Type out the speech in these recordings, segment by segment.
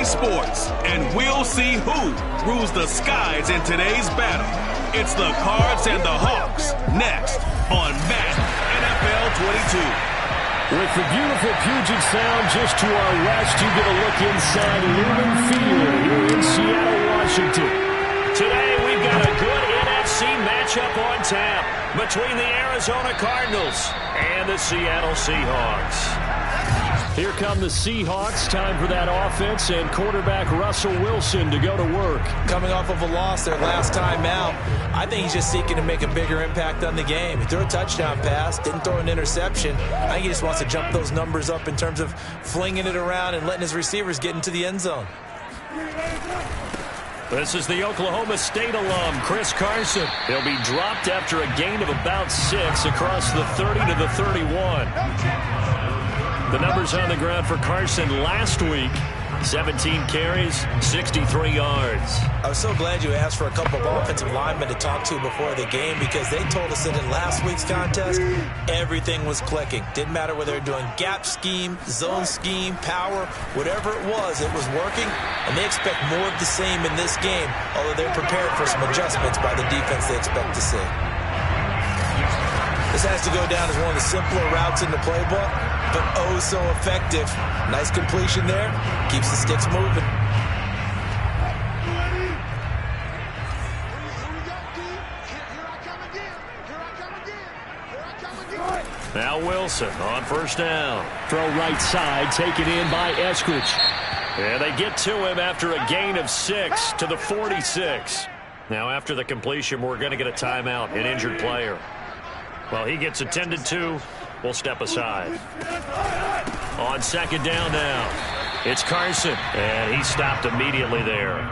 Sunday sports, and we'll see who rules the skies in today's battle. It's the Cards and the Hawks, next on Madden NFL 22. With the beautiful Puget Sound just to our west, you get a look inside Lumen Field here in Seattle, Washington. Today we've got a good NFC matchup on tap between the Arizona Cardinals and the Seattle Seahawks. Here come the Seahawks. Time for that offense and quarterback Russell Wilson to go to work. Coming off of a loss their last time out, I think he's just seeking to make a bigger impact on the game. He threw a touchdown pass, didn't throw an interception. I think he just wants to jump those numbers up in terms of flinging it around and letting his receivers get into the end zone. This is the Oklahoma State alum, Chris Carson. He'll be dropped after a gain of about 6 across the 30 to the 31. The numbers on the ground for Carson last week: 17 carries, 63 yards. I was so glad you asked for a couple of offensive linemen to talk to before the game, because they told us that in last week's contest, everything was clicking. Didn't matter whether they're doing gap scheme, zone scheme, power, whatever it was working, and they expect more of the same in this game, although they're prepared for some adjustments by the defense they expect to see. This has to go down as one of the simpler routes in the playbook, but oh so effective. Nice completion there. Keeps the sticks moving. Now Wilson on first down. Throw right side, taken in by Eskridge. And they get to him after a gain of 6 to the 46. Now after the completion, we're going to get a timeout, an injured player. Well, he gets attended to. We'll step aside. On second down now, it's Carson, and he stopped immediately there.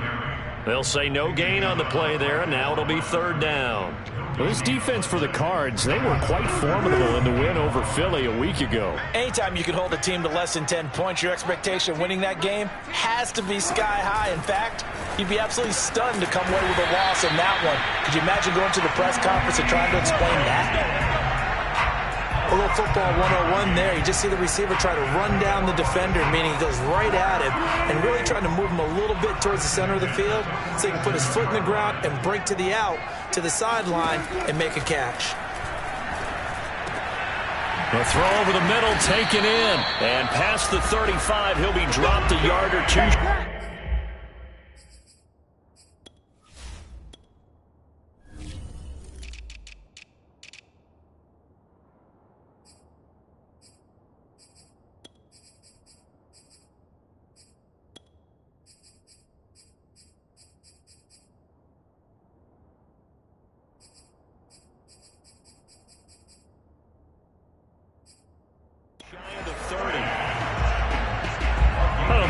They'll say no gain on the play there, and now it'll be third down. Well, this defense for the Cards, they were quite formidable in the win over Philly a week ago. Anytime you can hold a team to less than 10 points, your expectation of winning that game has to be sky high. In fact, you'd be absolutely stunned to come away with a loss in that one. Could you imagine going to the press conference and trying to explain that? A little football 101 there. You just see the receiver try to run down the defender, meaning he goes right at him and really trying to move him a little bit towards the center of the field so he can put his foot in the ground and break to the out, to the sideline, and make a catch. A throw over the middle, taken in. And past the 35, he'll be dropped a yard or two.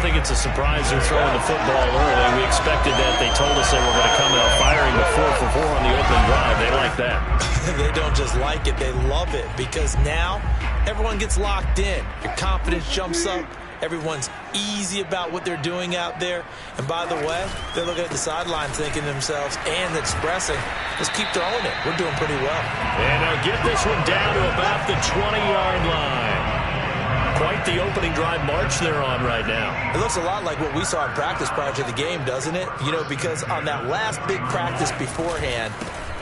It's a surprise they're throwing the football early. We expected that. They told us they were going to come out firing the 4 for 4 on the opening drive. They like that. They don't just like it, they love it, because now everyone gets locked in. Your confidence jumps up. Everyone's easy about what they're doing out there. And by the way, they're looking at the sideline thinking to themselves and expressing, let's keep throwing it. We're doing pretty well. And they'll get this one down to about the 20-yard line. Quite the opening drive march they're on right now. It looks a lot like what we saw in practice prior to the game, doesn't it? You know, because on that last big practice beforehand,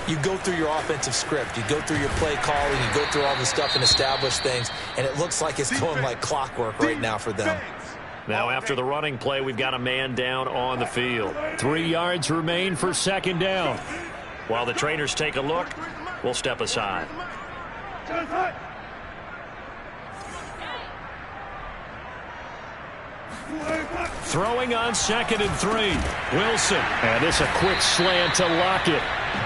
you go through your offensive script. You go through your play calling. You go through all the stuff and establish things. And it looks like it's going like clockwork right now for them. Now after the running play, we've got a man down on the field. 3 yards remain for second down. While the trainers take a look, we'll step aside. Throwing on 2nd and 3. Wilson. And this a quick slant to Lockett.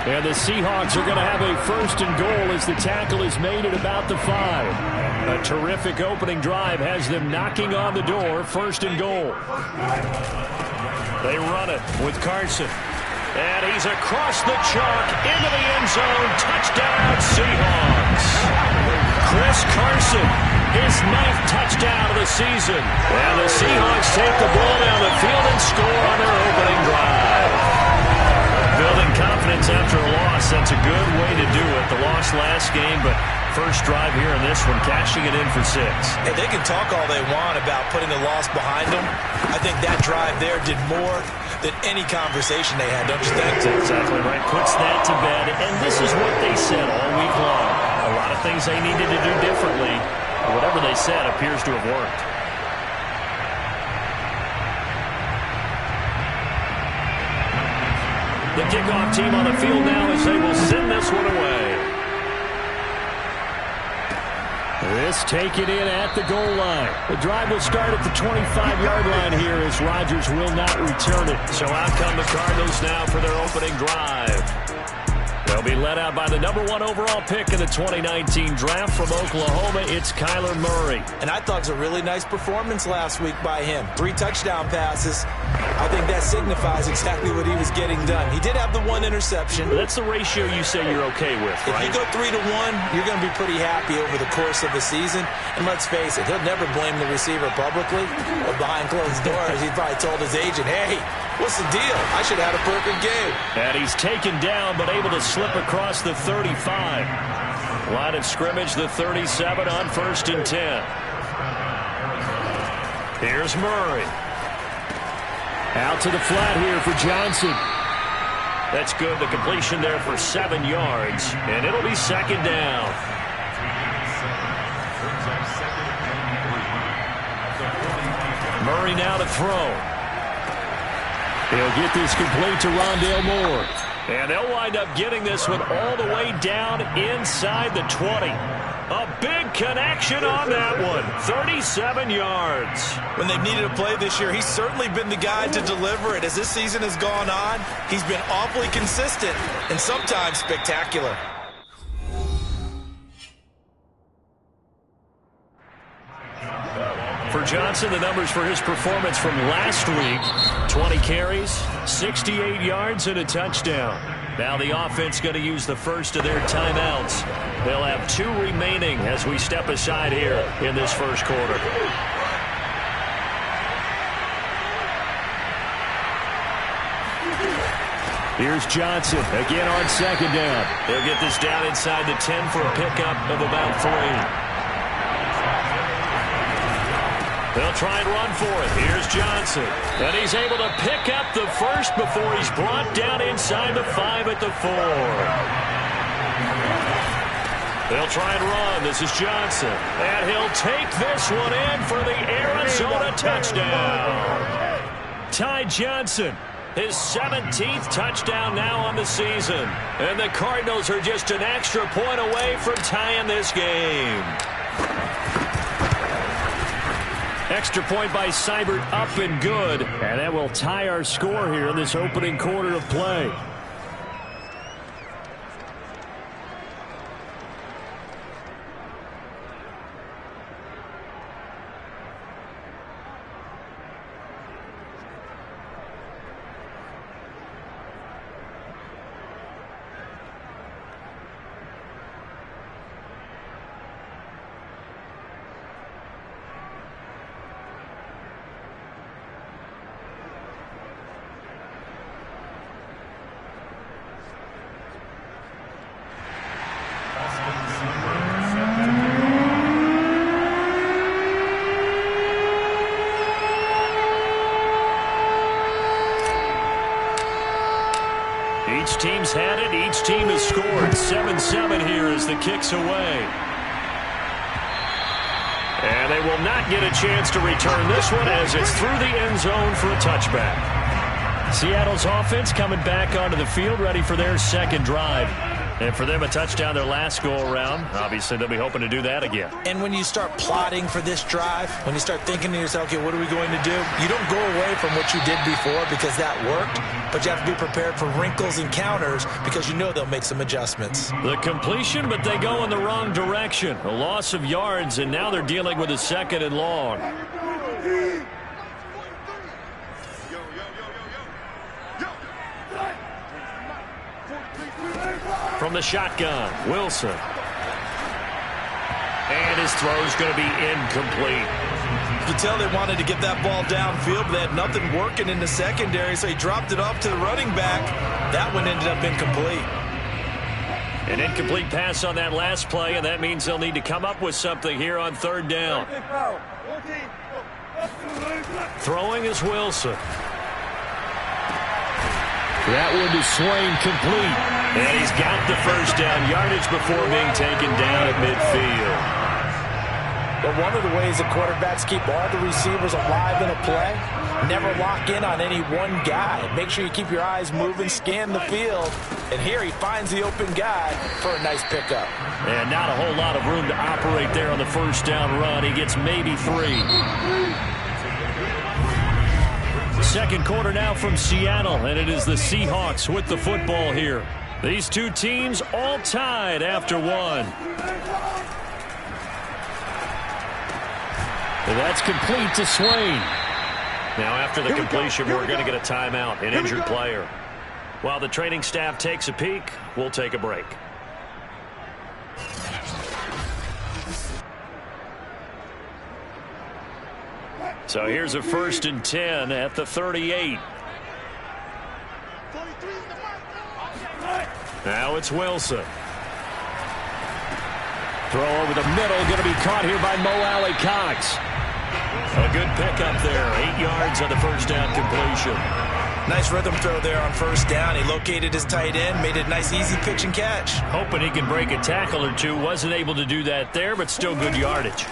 And the Seahawks are going to have a 1st and goal as the tackle is made at about the 5. A terrific opening drive has them knocking on the door. 1st and goal. They run it with Carson. And he's across the chalk into the end zone. Touchdown, Seahawks. Chris Carson, his 9th touchdown of the season. And the Seahawks take the ball down the field and score on their opening drive. Building confidence after a loss, that's a good way to do it. The loss last game, but first drive here in this one, cashing it in for 6. Hey, they can talk all they want about putting a loss behind them. I think that drive there did more than any conversation they had, don't you think? That's exactly right. Puts that to bed, and this is what they said all week long. A lot of things they needed to do differently. Whatever they said appears to have worked. The kickoff team on the field now as they will send this one away. This taken in at the goal line. The drive will start at the 25-yard line here as Rodgers will not return it. So out come the Cardinals now for their opening drive. They'll be led out by the number 1 overall pick in the 2019 draft from Oklahoma. It's Kyler Murray. And I thought it was a really nice performance last week by him. 3 touchdown passes. I think that signifies exactly what he was getting done. He did have the 1 interception. That's the ratio you say you're okay with, right? If you go 3-1, you're going to be pretty happy over the course of the season. And let's face it, he'll never blame the receiver publicly. But behind closed doors, he probably told his agent, hey, what's the deal? I should have had a perfect game. And he's taken down but able to slip across the 35. Line of scrimmage, the 37 on 1st and 10. Here's Murray. Out to the flat here for Johnson. That's good. The completion there for 7 yards. And it'll be 2nd down. Murray now to throw. He'll get this complete to Rondale Moore. And they'll wind up getting this one all the way down inside the 20. A big connection on that one. 37 yards. When they've needed a play this year, he's certainly been the guy to deliver it. As this season has gone on, he's been awfully consistent and sometimes spectacular. For Johnson, the numbers for his performance from last week: 20 carries, 68 yards, and a touchdown. Now the offense going to use the first of their timeouts. They'll have 2 remaining as we step aside here in this first quarter. Here's Johnson again on 2nd down. They'll get this down inside the 10 for a pickup of about 3. They'll try and run for it. Here's Johnson. And he's able to pick up the first before he's brought down inside the 5 at the 4. They'll try and run. This is Johnson. And he'll take this one in for the Arizona touchdown. Ty Johnson, his 17th touchdown now on the season. And the Cardinals are just an extra point away from tying this game. Extra point by Seibert, up and good. And that will tie our score here in this opening quarter of play. Each team's had it. Each team has scored. 7-7 here as the kick's away. And they will not get a chance to return this one as it's through the end zone for a touchback. Seattle's offense coming back onto the field, ready for their 2nd drive. And for them, a touchdown their last go-around. Obviously, they'll be hoping to do that again. And when you start plotting for this drive, when you start thinking to yourself, okay, what are we going to do? You don't go away from what you did before because that worked, but you have to be prepared for wrinkles and counters because you know they'll make some adjustments. The completion, but they go in the wrong direction. A loss of yards, and now they're dealing with a 2nd and long. From the shotgun, Wilson. And his throw's going to be incomplete. You can tell they wanted to get that ball downfield, but they had nothing working in the secondary, so he dropped it off to the running back. That one ended up incomplete. An incomplete pass on that last play, and that means they'll need to come up with something here on third down. Throwing is Wilson. That one to Swain, complete. And he's got the first down yardage before being taken down at midfield. But one of the ways that quarterbacks keep all the receivers alive in a play, never lock in on any one guy. Make sure you keep your eyes moving, scan the field. And here he finds the open guy for a nice pickup. And not a whole lot of room to operate there on the first down run. He gets maybe 3. Second quarter now from Seattle, and it is the Seahawks with the football here. These two teams all tied after one. And that's complete to Swain. Now after the completion, we're going to get a timeout, an injured player. While the training staff takes a peek, we'll take a break. So here's a 1st and 10 at the 38. Now it's Wilson. Throw over the middle, going to be caught here by Mo Alley-Cox. A good pickup there, 8 yards on the first down completion. Nice rhythm throw there on first down. He located his tight end, made it a nice easy pitch and catch. Hoping he can break a tackle or two. Wasn't able to do that there, but still good yardage.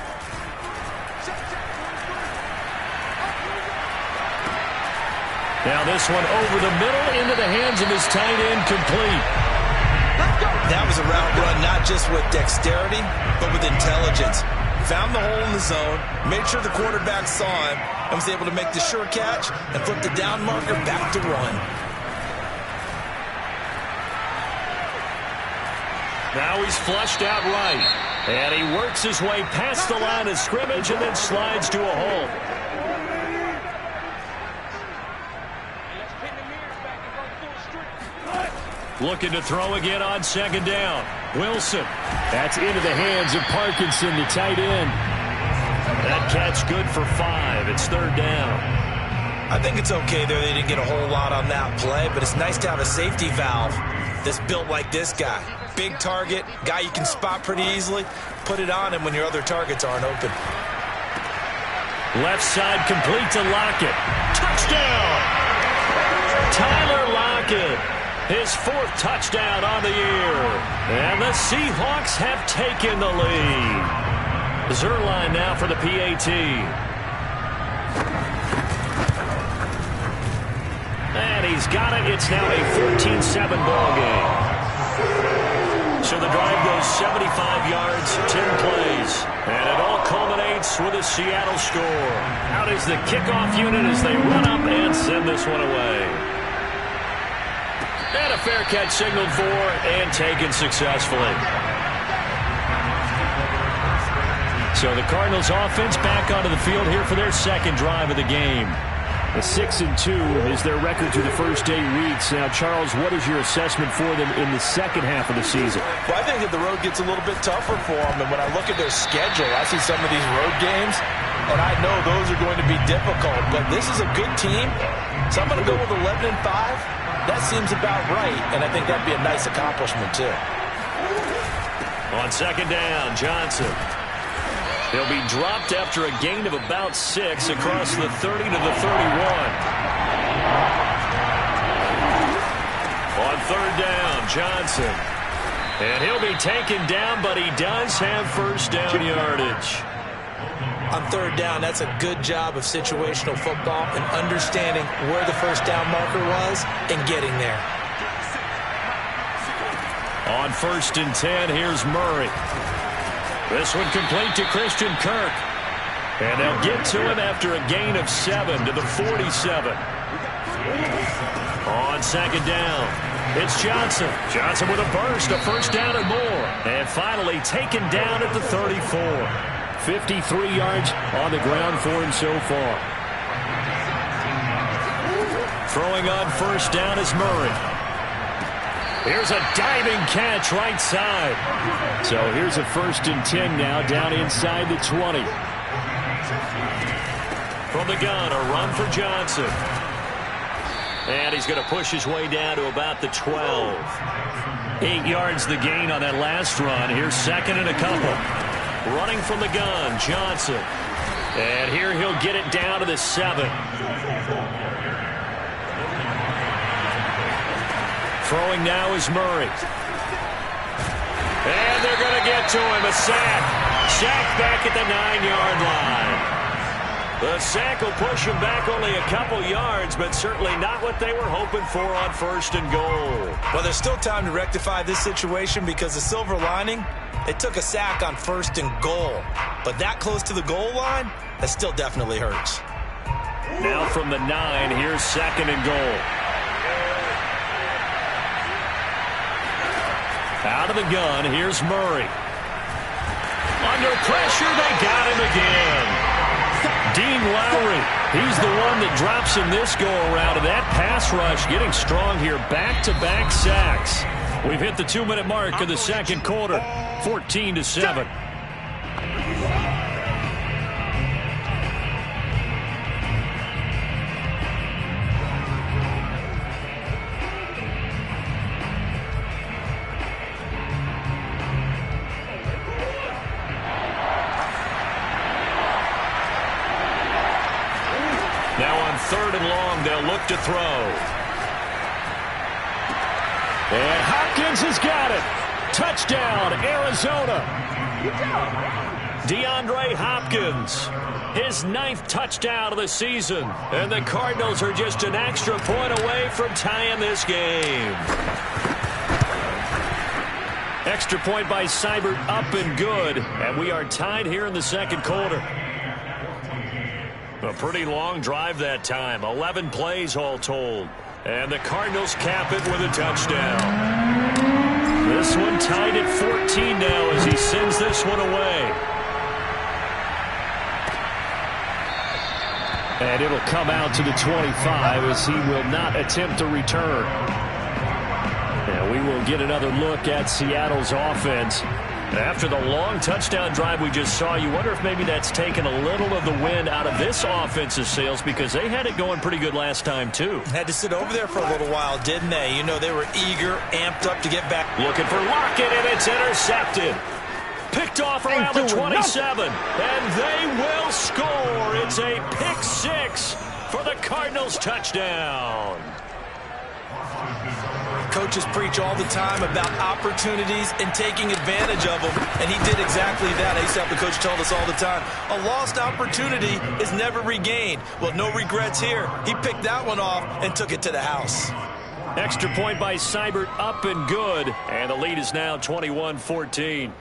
Now this one over the middle into the hands of his tight end, complete. That was a route run not just with dexterity, but with intelligence. Found the hole in the zone, made sure the quarterback saw him, and was able to make the sure catch and flip the down marker back to run. Now he's flushed out right. And he works his way past the line of scrimmage and then slides to a hole. Looking to throw again on second down. Wilson. That's into the hands of Parkinson, the tight end. That catch good for 5. It's third down. I think it's okay there. They didn't get a whole lot on that play, but it's nice to have a safety valve that's built like this guy. Big target, guy you can spot pretty easily. Put it on him when your other targets aren't open. Left side complete to Lockett. Touchdown! Tyler Lockett. His 4th touchdown on the year. And the Seahawks have taken the lead. Zuerlein now for the PAT. And he's got it. It's now a 14-7 ball game. So the drive goes 75 yards, 10 plays. And it all culminates with a Seattle score. Out is the kickoff unit as they run up and send this one away. And a fair catch signaled for and taken successfully. So the Cardinals offense back onto the field here for their second drive of the game. A 6-2 is their record through the first 8 weeks. Now, Charles, what is your assessment for them in the second half of the season? Well, I think that the road gets a little bit tougher for them. And when I look at their schedule, I see some of these road games, and I know those are going to be difficult. But this is a good team, so I'm going to go with 11-5. That seems about right, and I think that'd be a nice accomplishment, too. On second down, Johnson. He'll be dropped after a gain of about 6 across the 30 to the 31. On third down, Johnson. And he'll be taken down, but he does have first down yardage. On third down, that's a good job of situational football and understanding where the first down marker was and getting there. On 1st and 10, here's Murray. This one complete to Christian Kirk. And they'll get to him after a gain of 7 to the 47. On second down, it's Johnson. Johnson with a burst, a first down and more. And finally taken down at the 34. 53 yards on the ground for him so far. Throwing on first down is Murray. Here's a diving catch right side. So here's a 1st and 10 now down inside the 20. From the gun, a run for Johnson. And he's going to push his way down to about the 12. 8 yards the gain on that last run. Here's second and a couple. Running from the gun, Johnson. And here he'll get it down to the 7. Throwing now is Murray. And they're going to get to him. A sack. Sack back at the 9-yard line. The sack will push him back only a couple yards, but certainly not what they were hoping for on first and goal. Well, there's still time to rectify this situation because the silver lining, they took a sack on first and goal. But that close to the goal line, that still definitely hurts. Now from the 9, here's second and goal. Out of the gun, here's Murray. Under pressure, they got him again. Dean Lowry, he's the one that drops in this go-around. And that pass rush getting strong here. Back-to-back sacks. We've hit the 2-minute mark of the second quarter. 14-7. Now on third and long, they'll look to throw. And Hopkins has got it. Touchdown, Arizona. DeAndre Hopkins, his 9th touchdown of the season. And the Cardinals are just an extra point away from tying this game. Extra point by Seibert, up and good. And we are tied here in the second quarter. A pretty long drive that time. 11 plays all told. And the Cardinals cap it with a touchdown. This one tied at 14 now as he sends this one away. And it'll come out to the 25 as he will not attempt to return. And we will get another look at Seattle's offense. After the long touchdown drive we just saw, you wonder if maybe that's taken a little of the wind out of this offensive sails because they had it going pretty good last time, too. Had to sit over there for a little while, didn't they? You know, they were eager, amped up to get back. Looking for Lockett, and it's intercepted. Picked off around the 27, and they will score. It's a pick 6 for the Cardinals touchdown. Coaches preach all the time about opportunities and taking advantage of them, and he did exactly that. I used to have the coach tell us all the time, a lost opportunity is never regained. Well, no regrets here. He picked that one off and took it to the house. Extra point by Seibert, up and good, and the lead is now 21-14.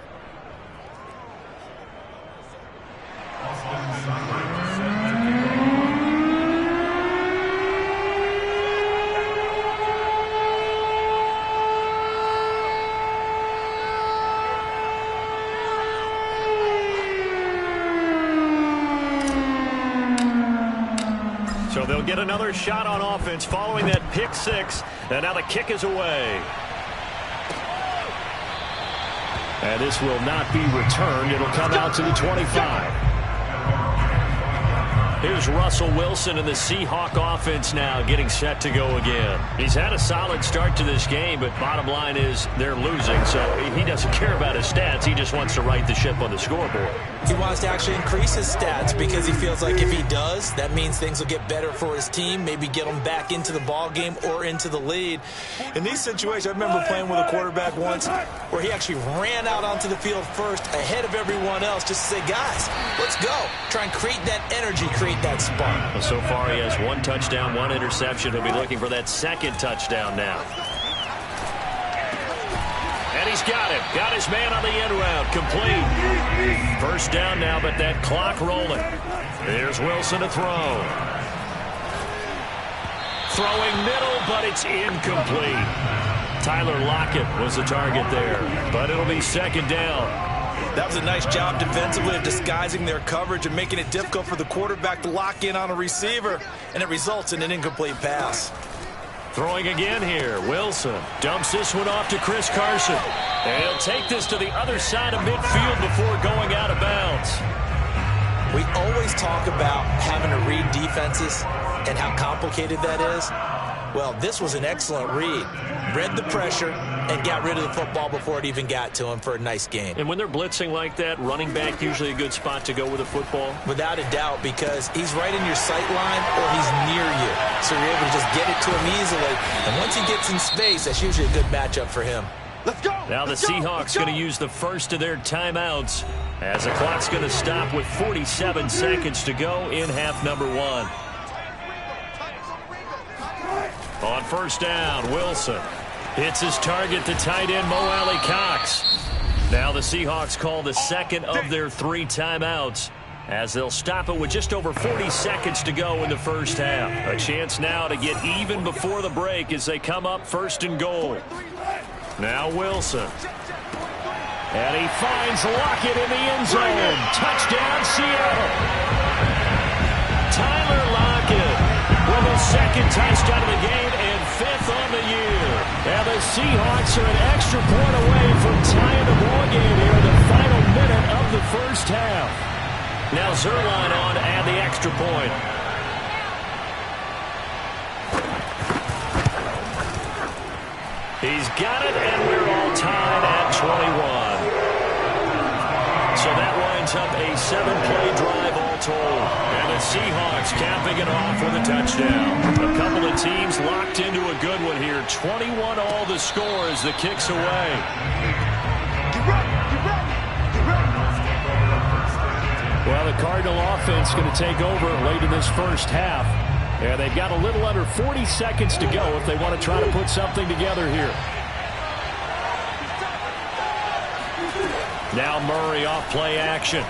So they'll get another shot on offense following that pick 6. And now the kick is away. And this will not be returned. It'll come out to the 25. Here's Russell Wilson and the Seahawk offense now getting set to go again. He's had a solid start to this game, but bottom line is they're losing, so he doesn't care about his stats. He just wants to right the ship on the scoreboard. He wants to actually increase his stats because he feels like if he does, that means things will get better for his team, maybe get them back into the ball game or into the lead. In these situations, I remember playing with a quarterback once where he actually ran out onto the field first ahead of everyone else just to say, guys, let's go. Try and create that energy, create that spark. Well, so far he has 1 touchdown, 1 interception. He'll be looking for that second touchdown now. And he's got it. Got his man on the end route. Complete. First down now, but that clock rolling. Here's Wilson to throw. Throwing middle, but it's incomplete. Tyler Lockett was the target there, but it'll be second down. That was a nice job defensively of disguising their coverage and making it difficult for the quarterback to lock in on a receiver, and it results in an incomplete pass. Throwing again here, Wilson dumps this one off to Chris Carson. And he'll take this to the other side of midfield before going out of bounds. We always talk about having to read defenses, and how complicated that is? Well, this was an excellent read. Read the pressure and got rid of the football before it even got to him for a nice gain. And when they're blitzing like that, running back usually a good spot to go with the football? Without a doubt, because he's right in your sight line or he's near you. So you're able to just get it to him easily. And once he gets in space, that's usually a good matchup for him. Let's go! Now the Seahawks going to use the first of their timeouts as the clock's going to stop with 47 seconds to go in half number 1. On first down, Wilson hits his target, the tight end, Mo Alley-Cox. Now the Seahawks call the second of their 3 timeouts as they'll stop it with just over 40 seconds to go in the first half. A chance now to get even before the break as they come up first and goal. Now Wilson. And he finds Lockett in the end zone. Touchdown, Seattle. Tyler Lockett with his second touchdown of the game and 5th on the year. And the Seahawks are an extra point away from tying the ball game here in the final minute of the first half. Now Zuerlein on to add the extra point. He's got it, and we're all tied at 21. So that winds up a 7-play drive all told. And the Seahawks capping it off with a touchdown. A couple of teams locked into a good one here. 21 all the score as the kick's away. Well, the Cardinal offense going to take over late in this first half. And they've got a little under 40 seconds to go if they want to try to put something together here. Now Murray off play action.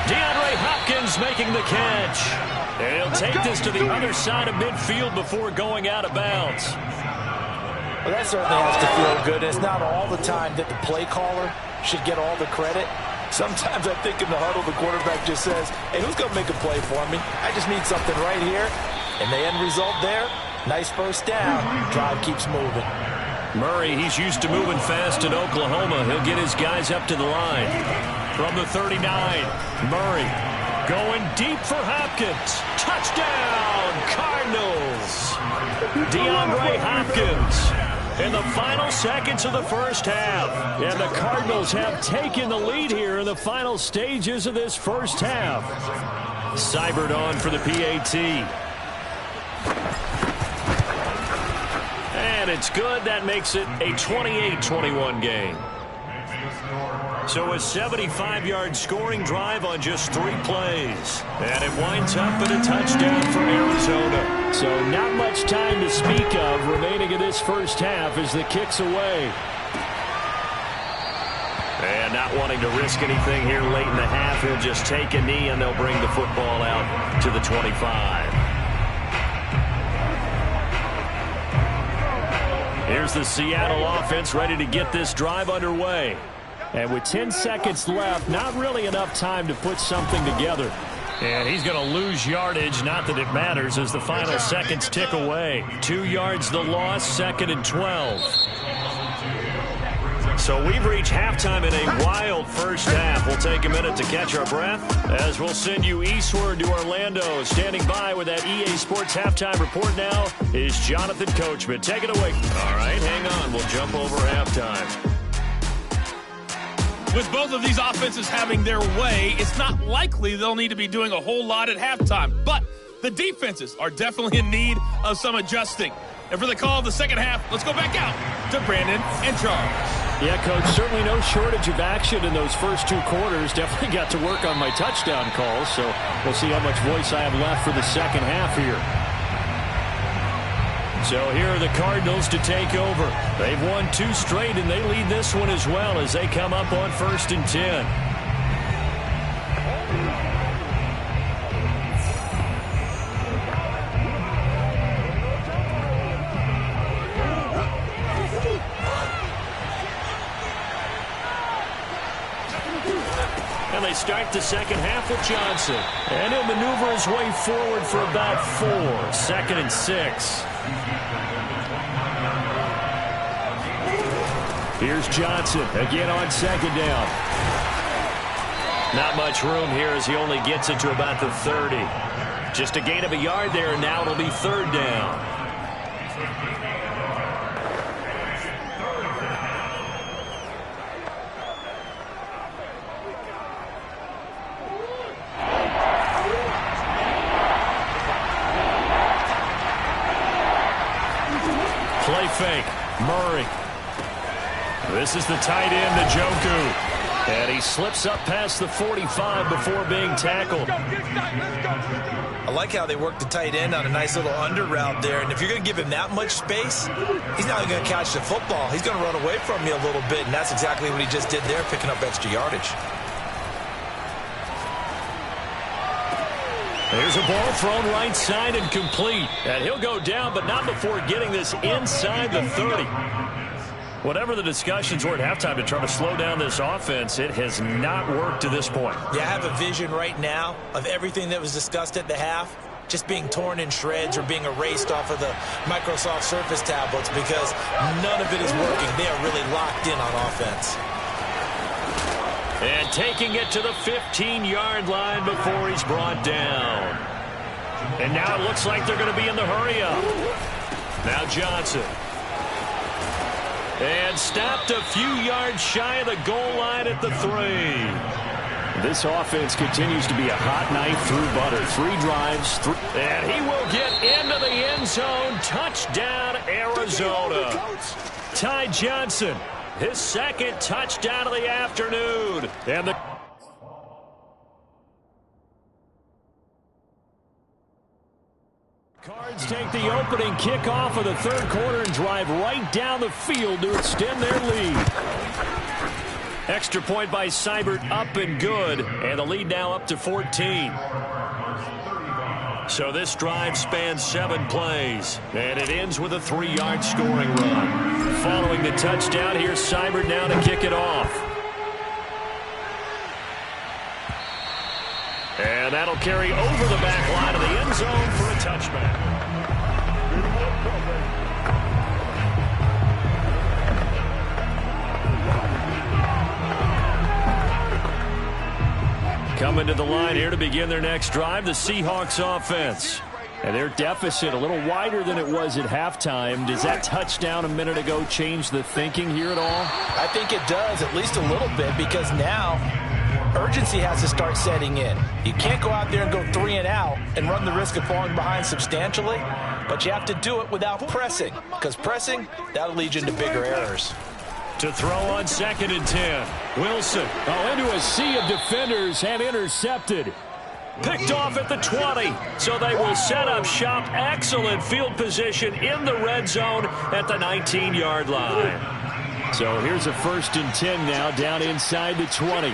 DeAndre Hopkins making the catch. And he'll take this to the other side of midfield before going out of bounds. Well, that certainly has to feel good. It's not all the time that the play caller should get all the credit. Sometimes I think in the huddle, the quarterback just says, hey, who's going to make a play for me? I just need something right here. And the end result there, nice first down. Drive keeps moving. Murray, he's used to moving fast in Oklahoma. He'll get his guys up to the line. From the 39, Murray going deep for Hopkins. Touchdown, Cardinals. DeAndre Hopkins. In the final seconds of the first half. And the Cardinals have taken the lead here in the final stages of this first half. Seibert on for the PAT. And it's good. That makes it a 28-21 game. So a 75-yard scoring drive on just 3 plays. And it winds up in a touchdown for Arizona. So not much time to speak of remaining in this first half as the kick's away. And not wanting to risk anything here late in the half, he'll just take a knee and they'll bring the football out to the 25. Here's the Seattle offense ready to get this drive underway. And with 10 seconds left, not really enough time to put something together. And he's going to lose yardage, not that it matters, as the final seconds tick away. 2 yards the loss, 2nd and 12. So we've reached halftime in a wild first half. We'll take a minute to catch our breath as we'll send you eastward to Orlando. Standing by with that EA Sports halftime report now is Jonathan Coachman. Take it away. All right, hang on. We'll jump over halftime. With both of these offenses having their way, it's not likely they'll need to be doing a whole lot at halftime. But the defenses are definitely in need of some adjusting. And for the call of the second half, let's go back out to Brandon and Charles. Yeah, Coach, certainly no shortage of action in those first 2 quarters. Definitely got to work on my touchdown calls, so we'll see how much voice I have left for the second half here. So here are the Cardinals to take over. They've won 2 straight, and they lead this one as well as they come up on 1st and 10. And they start the second half with Johnson. And he'll maneuver his way forward for about 4. 2nd and 6. Here's Johnson again on 2nd down. Not much room here as he only gets it to about the 30. Just a gain of a yard there, and now it'll be third down. Play fake. Murray. This is the tight end, Njoku. And he slips up past the 45 before being tackled. I like how they work the tight end on a nice little under route there. And if you're going to give him that much space, he's not going to catch the football. He's going to run away from you a little bit, and that's exactly what he just did there, picking up extra yardage. There's a ball thrown right side and complete. And he'll go down, but not before getting this inside the 30. Whatever the discussions were at halftime to try to slow down this offense, it has not worked to this point. Yeah, I have a vision right now of everything that was discussed at the half just being torn in shreds or being erased off of the Microsoft Surface tablets because none of it is working. They are really locked in on offense. And taking it to the 15-yard line before he's brought down. And now it looks like they're going to be in the hurry-up. Now Johnson. And stopped a few yards shy of the goal line at the 3. This offense continues to be a hot knife through butter. 3 drives. And he will get into the end zone. Touchdown, Arizona. Ty Johnson, his second touchdown of the afternoon. And the Cards take the opening kickoff of the third quarter and drive right down the field to extend their lead. Extra point by Seibert, up and good, and the lead now up to 14. So this drive spans 7 plays, and it ends with a 3-yard scoring run. Following the touchdown, here's Seibert now to kick it off. And that'll carry over the back line of the end zone for a touchback. Coming to the line here to begin their next drive, the Seahawks offense. And their deficit a little wider than it was at halftime. Does that touchdown a minute ago change the thinking here at all? I think it does, at least a little bit, because now urgency has to start setting in. You can't go out there and go 3 and out and run the risk of falling behind substantially, but you have to do it without pressing, because pressing, that'll lead you into bigger errors. To throw on 2nd and 10. Wilson. Oh, into a sea of defenders and intercepted. Picked off at the 20. So they will set up shop. Excellent field position in the red zone at the 19-yard line. So here's a 1st and 10 now down inside the 20.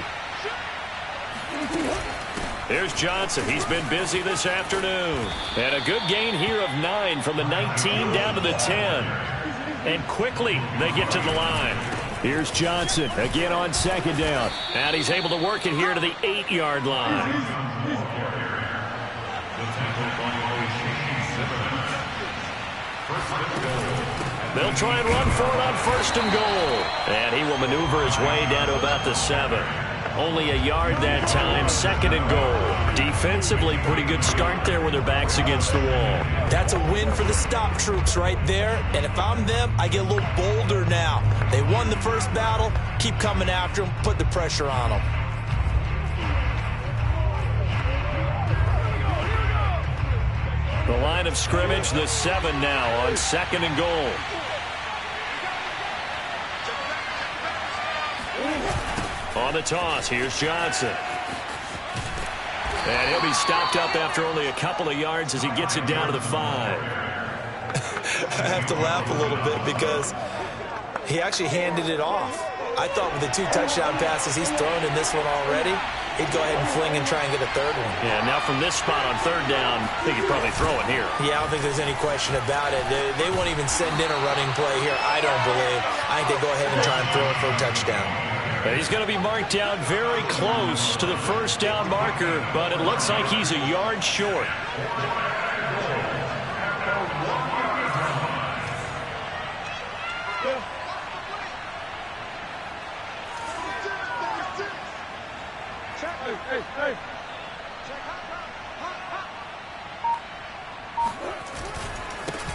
Here's Johnson. He's been busy this afternoon. And a good gain here of 9 from the 19 down to the 10. And quickly they get to the line. Here's Johnson again on 2nd down. And he's able to work it here to the 8-yard line. They'll try and run for it on 1st and goal. And he will maneuver his way down to about the 7. Only a yard that time, 2nd and goal. Defensively, pretty good start there with their backs against the wall. That's a win for the stop troops right there. And if I'm them, I get a little bolder now. They won the first battle. Keep coming after them. Put the pressure on them. The line of scrimmage, the 7 now on 2nd and goal. On the toss, here's Johnson. And he'll be stopped up after only a couple of yards as he gets it down to the 5. I have to laugh a little bit because he actually handed it off. I thought with the 2 touchdown passes he's thrown in this one already, he'd go ahead and fling and try and get a 3rd one. Yeah, now from this spot on 3rd down, I think he'd probably throw it here. Yeah, I don't think there's any question about it. They won't even send in a running play here, I don't believe. I think they go ahead and try and throw it for a touchdown. And he's going to be marked down very close to the 1st down marker, but it looks like he's a yard short.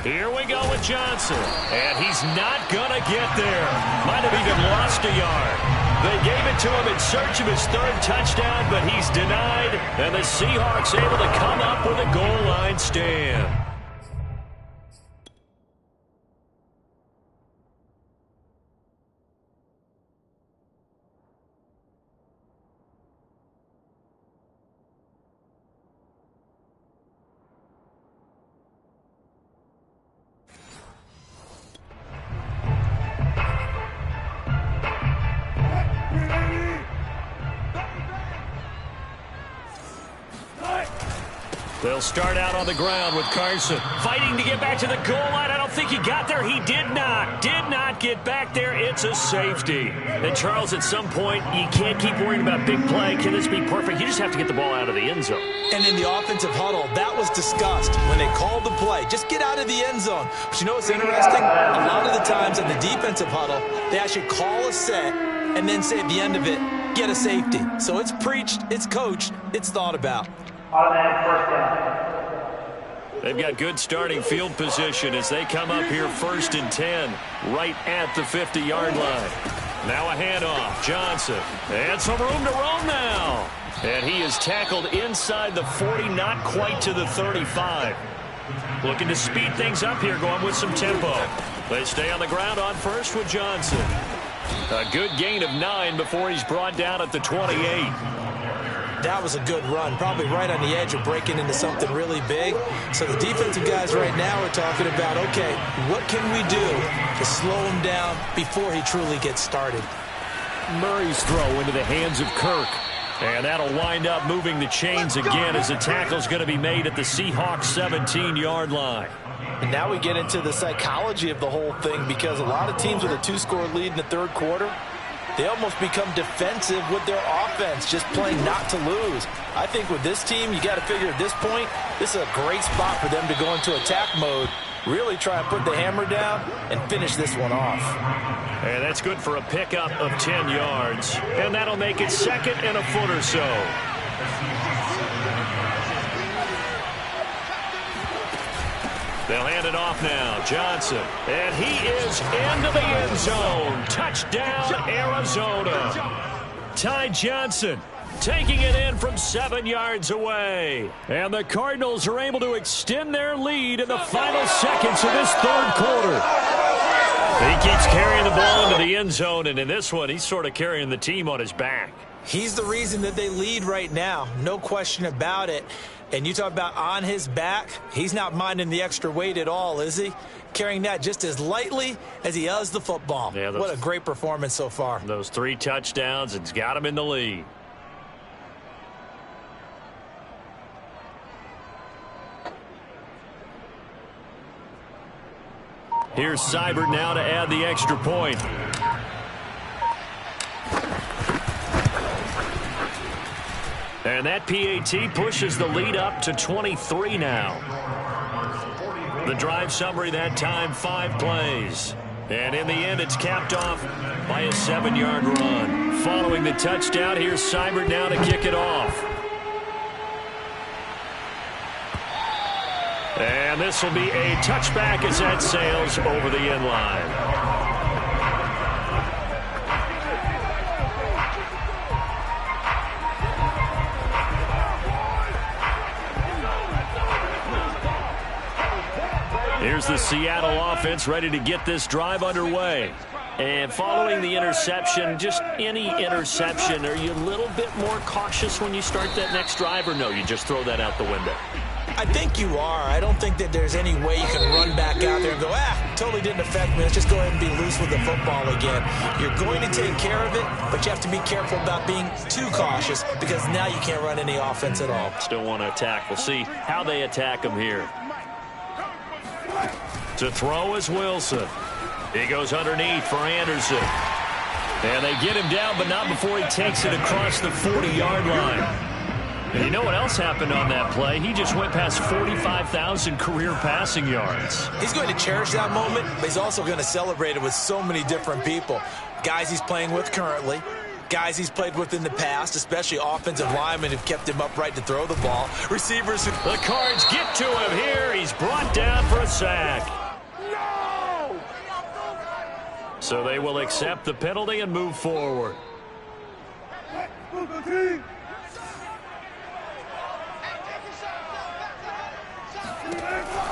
Here we go with Johnson. And he's not going to get there. Might have even lost a yard. They gave it to him in search of his third touchdown, but he's denied. And the Seahawks able to come up with a goal line stand. They'll start out on the ground with Carson. Fighting to get back to the goal line. I don't think he got there. He did not. Did not get back there. It's a safety. And, Charles, at some point, you can't keep worrying about big play. Can this be perfect? You just have to get the ball out of the end zone. And in the offensive huddle, that was discussed when they called the play. Just get out of the end zone. But you know what's interesting? A lot of the times in the defensive huddle, they actually call a set and then say at the end of it, get a safety. So it's preached, it's coached, it's thought about. They've got good starting field position as they come up here 1st and 10, right at the 50-yard line. Now a handoff, Johnson, and some room to roam now. And he is tackled inside the 40, not quite to the 35. Looking to speed things up here, going with some tempo. They stay on the ground on first with Johnson. A good gain of 9 before he's brought down at the 28. That was a good run, probably right on the edge of breaking into something really big. So the defensive guys right now are talking about, okay, what can we do to slow him down before he truly gets started? Murray's throw into the hands of Kirk. And that'll wind up moving the chains again as the tackle's going to be made at the Seahawks 17-yard line. And now we get into the psychology of the whole thing, because a lot of teams with a 2-score lead in the third quarter, they almost become defensive with their offense, just playing not to lose. I think with this team, you got to figure at this point, this is a great spot for them to go into attack mode, really try and put the hammer down and finish this one off. And that's good for a pickup of 10 yards. And that'll make it 2nd and a foot or so. They'll hand it off now. Johnson. And he is into the end zone. Touchdown, Arizona. Ty Johnson taking it in from 7 yards away. And the Cardinals are able to extend their lead in the final seconds of this third quarter. He keeps carrying the ball into the end zone, and in this one, he's sort of carrying the team on his back. He's the reason that they lead right now. No question about it. And you talk about on his back, he's not minding the extra weight at all, is he? Carrying that just as lightly as he does the football. Yeah, what a great performance so far. Those 3 touchdowns, it's got him in the lead. Here's Seibert now to add the extra point. And that PAT pushes the lead up to 23 now. The drive summary that time, 5 plays. And in the end, it's capped off by a 7-yard run. Following the touchdown, here's Seibert now to kick it off. And this will be a touchback as that sails over the end line. Here's the Seattle offense ready to get this drive underway. And following the interception, just any interception, are you a little bit more cautious when you start that next drive, or no, you just throw that out the window? I think you are. I don't think that there's any way you can run back out there and go, totally didn't affect me. Let's just go ahead and be loose with the football again. You're going to take care of it, but you have to be careful about being too cautious, because now you can't run any offense at all. Still want to attack. We'll see how they attack him here. To throw is Wilson. He goes underneath for Anderson. And they get him down, but not before he takes it across the 40-yard line. And you know what else happened on that play? He just went past 45,000 career passing yards. He's going to cherish that moment, but he's also going to celebrate it with so many different people. Guys he's playing with currently, Guys he's played with in the past, especially offensive linemen, have kept him upright to throw the ball. Receivers. The Cards get to him here. He's brought down for a sack. So they will accept the penalty and move forward.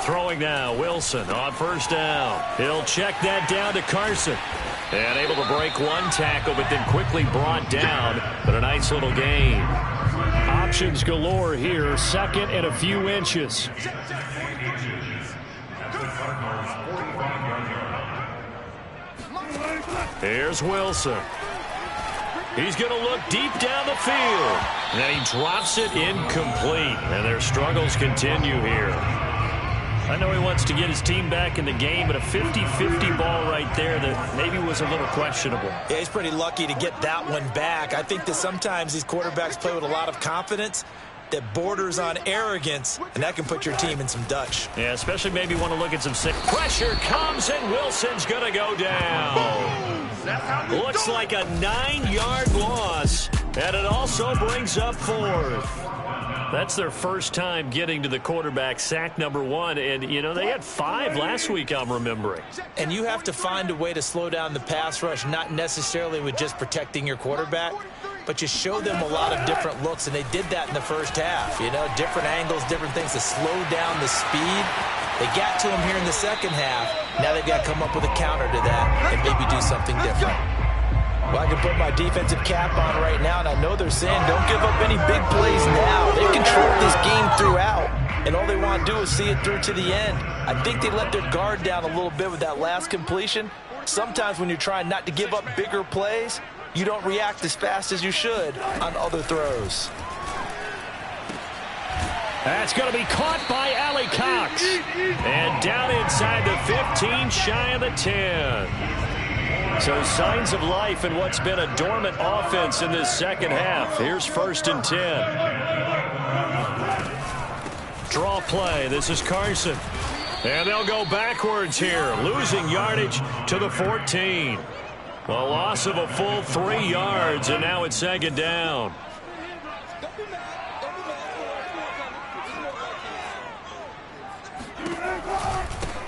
Throwing now, Wilson on first down. He'll check that down to Carson. And able to break one tackle, but then quickly brought down. But a nice little gain. Options galore here. Second and a few inches. Here's Wilson. He's going to look deep down the field. And then he drops it incomplete. And their struggles continue here. I know he wants to get his team back in the game, but a 50-50 ball right there that maybe was a little questionable. Yeah, he's pretty lucky to get that one back. I think that sometimes these quarterbacks play with a lot of confidence that borders on arrogance, and that can put your team in some Dutch. Yeah, especially maybe want to look at some sick. Pressure comes, and Wilson's going to go down. Looks like a 9-yard loss, and it also brings up fourth. That's their first time getting to the quarterback, sack number 1. And, you know, they had 5 last week, I'm remembering. And you have to find a way to slow down the pass rush, not necessarily with just protecting your quarterback, but you show them a lot of different looks, and they did that in the first half. You know, different angles, different things to slow down the speed. They got to him here in the second half. Now they've got to come up with a counter to that and maybe do something different. Well, I can put my defensive cap on right now, and I know they're saying don't give up any big plays now. They controlled this game throughout, and all they want to do is see it through to the end. I think they let their guard down a little bit with that last completion. Sometimes when you're trying not to give up bigger plays, you don't react as fast as you should on other throws. That's going to be caught by Allie Cox. And down inside the 15, shy of the 10. So signs of life in what's been a dormant offense in this second half. Here's 1st and 10. Draw play. This is Carson. And they'll go backwards here, losing yardage to the 14. A loss of a full 3 yards, and now it's 2nd down.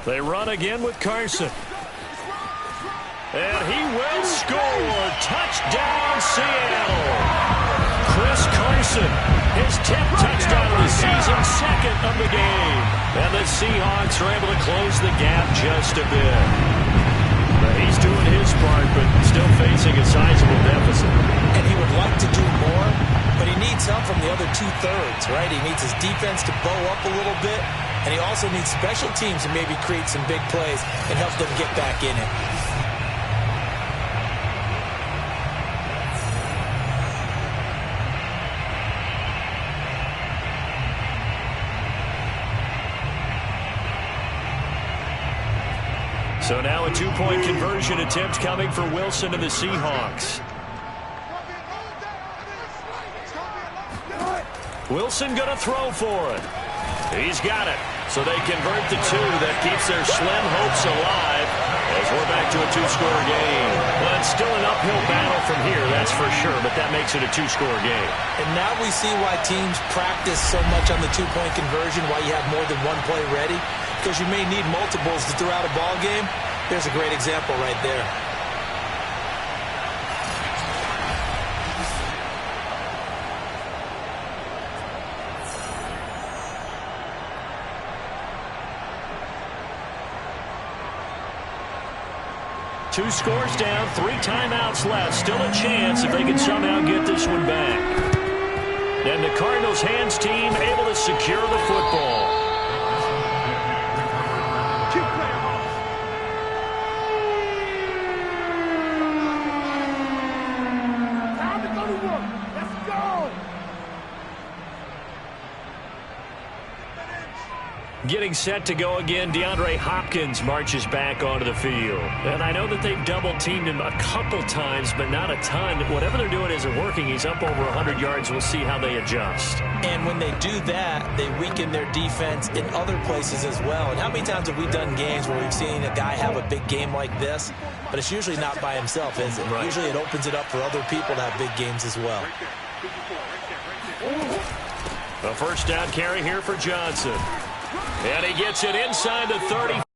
They run again with Carson. And he will score. Touchdown, Seattle. Chris Carson, his 10th touchdown of the season, 2nd of the game. And the Seahawks are able to close the gap just a bit. But he's doing his part, but still facing a sizable deficit. And he would like to do more, but he needs help from the other 2/3, right? He needs his defense to bow up a little bit, and he also needs special teams to maybe create some big plays and help them get back in it. So now a 2-point conversion attempt coming for Wilson and the Seahawks. Wilson going to throw for it. He's got it. So they convert the 2. That keeps their slim hopes alive as we're back to a 2-score game. Well, it's still an uphill battle from here, that's for sure, but that makes it a 2-score game. And now we see why teams practice so much on the 2-point conversion, why you have more than one play ready, because you may need multiples to throw out a ball game. There's a great example right there. Two scores down, 3 timeouts left. Still a chance if they can somehow get this one back. And the Cardinals' hands team able to secure the football. Getting set to go again, DeAndre Hopkins marches back onto the field. And I know that they've double-teamed him a couple times, but not a ton. Whatever they're doing isn't working. He's up over 100 yards. We'll see how they adjust. And when they do that, they weaken their defense in other places as well. And how many times have we done games where we've seen a guy have a big game like this, but it's usually not by himself, is it? Right. Usually it opens it up for other people to have big games as well. A first down carry here for Johnson. And he gets it inside the 30.